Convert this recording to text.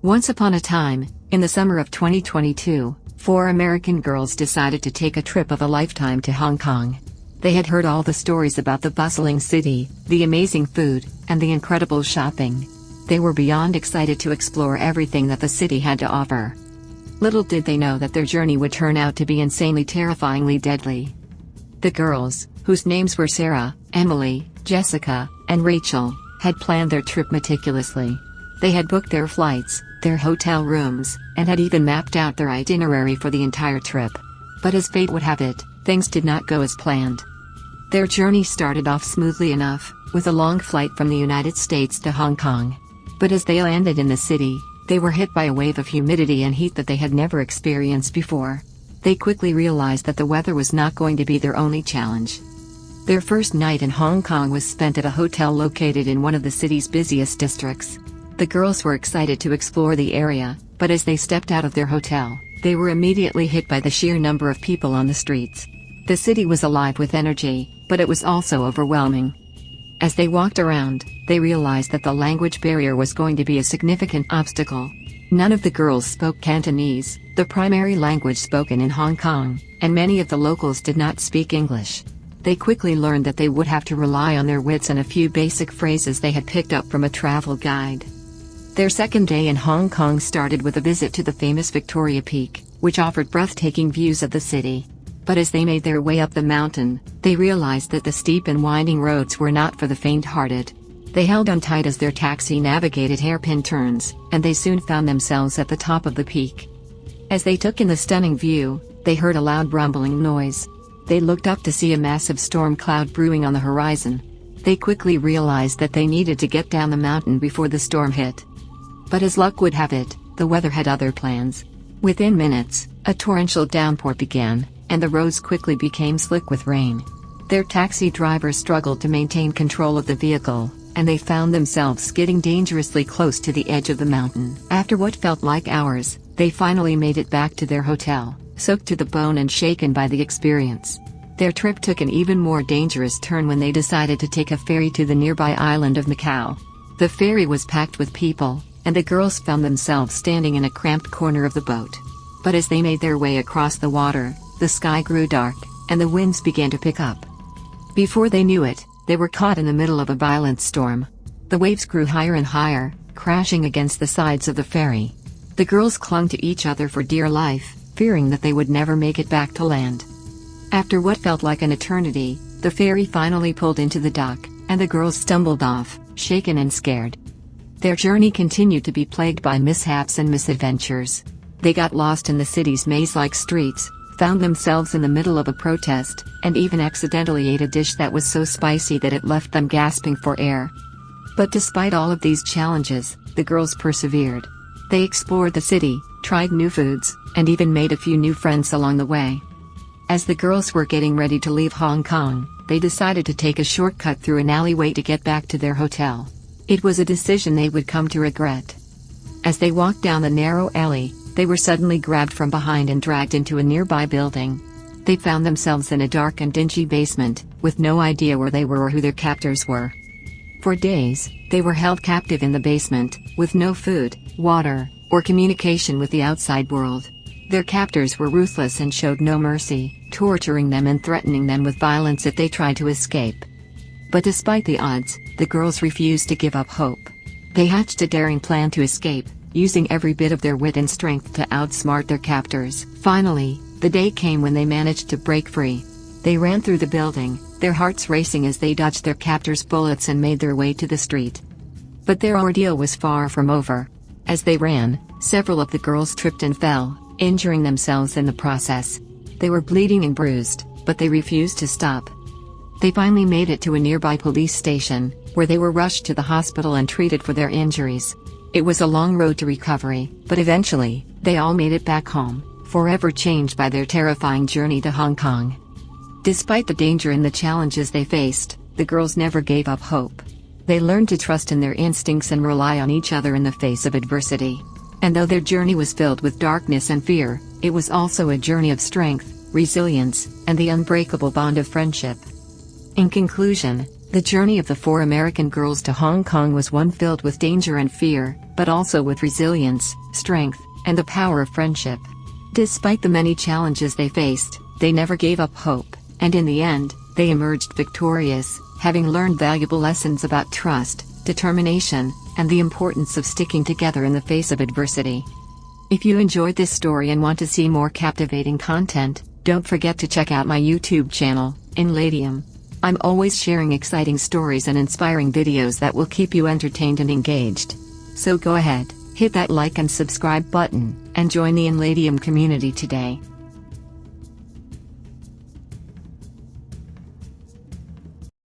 Once upon a time, in the summer of 2022, 4 American girls decided to take a trip of a lifetime to Hong Kong. They had heard all the stories about the bustling city, the amazing food, and the incredible shopping. They were beyond excited to explore everything that the city had to offer. Little did they know that their journey would turn out to be insanely terrifyingly deadly. The girls, whose names were Sarah, Emily, Jessica, and Rachel, had planned their trip meticulously. They had booked their flights, their hotel rooms, and had even mapped out their itinerary for the entire trip. But as fate would have it, things did not go as planned. Their journey started off smoothly enough, with a long flight from the United States to Hong Kong. But as they landed in the city, they were hit by a wave of humidity and heat that they had never experienced before. They quickly realized that the weather was not going to be their only challenge. Their first night in Hong Kong was spent at a hotel located in one of the city's busiest districts. The girls were excited to explore the area, but as they stepped out of their hotel, they were immediately hit by the sheer number of people on the streets. The city was alive with energy, but it was also overwhelming. As they walked around, they realized that the language barrier was going to be a significant obstacle. None of the girls spoke Cantonese, the primary language spoken in Hong Kong, and many of the locals did not speak English. They quickly learned that they would have to rely on their wits and a few basic phrases they had picked up from a travel guide. Their second day in Hong Kong started with a visit to the famous Victoria Peak, which offered breathtaking views of the city. But as they made their way up the mountain, they realized that the steep and winding roads were not for the faint-hearted. They held on tight as their taxi navigated hairpin turns, and they soon found themselves at the top of the peak. As they took in the stunning view, they heard a loud rumbling noise. They looked up to see a massive storm cloud brewing on the horizon. They quickly realized that they needed to get down the mountain before the storm hit. But as luck would have it, the weather had other plans. Within minutes, a torrential downpour began, and the roads quickly became slick with rain. Their taxi driver struggled to maintain control of the vehicle, and they found themselves skidding dangerously close to the edge of the mountain. After what felt like hours, they finally made it back to their hotel, soaked to the bone and shaken by the experience. Their trip took an even more dangerous turn when they decided to take a ferry to the nearby island of Macau. The ferry was packed with people, and the girls found themselves standing in a cramped corner of the boat. But as they made their way across the water, the sky grew dark, and the winds began to pick up. Before they knew it, they were caught in the middle of a violent storm. The waves grew higher and higher, crashing against the sides of the ferry. The girls clung to each other for dear life, fearing that they would never make it back to land. After what felt like an eternity, the ferry finally pulled into the dock, and the girls stumbled off, shaken and scared. Their journey continued to be plagued by mishaps and misadventures. They got lost in the city's maze-like streets, found themselves in the middle of a protest, and even accidentally ate a dish that was so spicy that it left them gasping for air. But despite all of these challenges, the girls persevered. They explored the city, tried new foods, and even made a few new friends along the way. As the girls were getting ready to leave Hong Kong, they decided to take a shortcut through an alleyway to get back to their hotel. It was a decision they would come to regret. As they walked down the narrow alley, they were suddenly grabbed from behind and dragged into a nearby building. They found themselves in a dark and dingy basement, with no idea where they were or who their captors were. For days, they were held captive in the basement, with no food, water, or communication with the outside world. Their captors were ruthless and showed no mercy, torturing them and threatening them with violence if they tried to escape. But despite the odds, the girls refused to give up hope. They hatched a daring plan to escape, using every bit of their wit and strength to outsmart their captors. Finally, the day came when they managed to break free. They ran through the building, their hearts racing as they dodged their captors' bullets and made their way to the street. But their ordeal was far from over. As they ran, several of the girls tripped and fell, injuring themselves in the process. They were bleeding and bruised, but they refused to stop. They finally made it to a nearby police station, where they were rushed to the hospital and treated for their injuries. It was a long road to recovery, but eventually, they all made it back home, forever changed by their terrifying journey to Hong Kong. Despite the danger and the challenges they faced, the girls never gave up hope. They learned to trust in their instincts and rely on each other in the face of adversity. And though their journey was filled with darkness and fear, it was also a journey of strength, resilience, and the unbreakable bond of friendship. In conclusion, The journey of the four American girls to Hong Kong was one filled with danger and fear, but also with resilience, strength, and the power of friendship. Despite the many challenges they faced, they never gave up hope, and in the end, they emerged victorious, having learned valuable lessons about trust, determination, and the importance of sticking together in the face of adversity. If you enjoyed this story and want to see more captivating content, don't forget to check out my YouTube channel, Enladium. I'm always sharing exciting stories and inspiring videos that will keep you entertained and engaged. So go ahead, hit that like and subscribe button, and join the Enladium community today.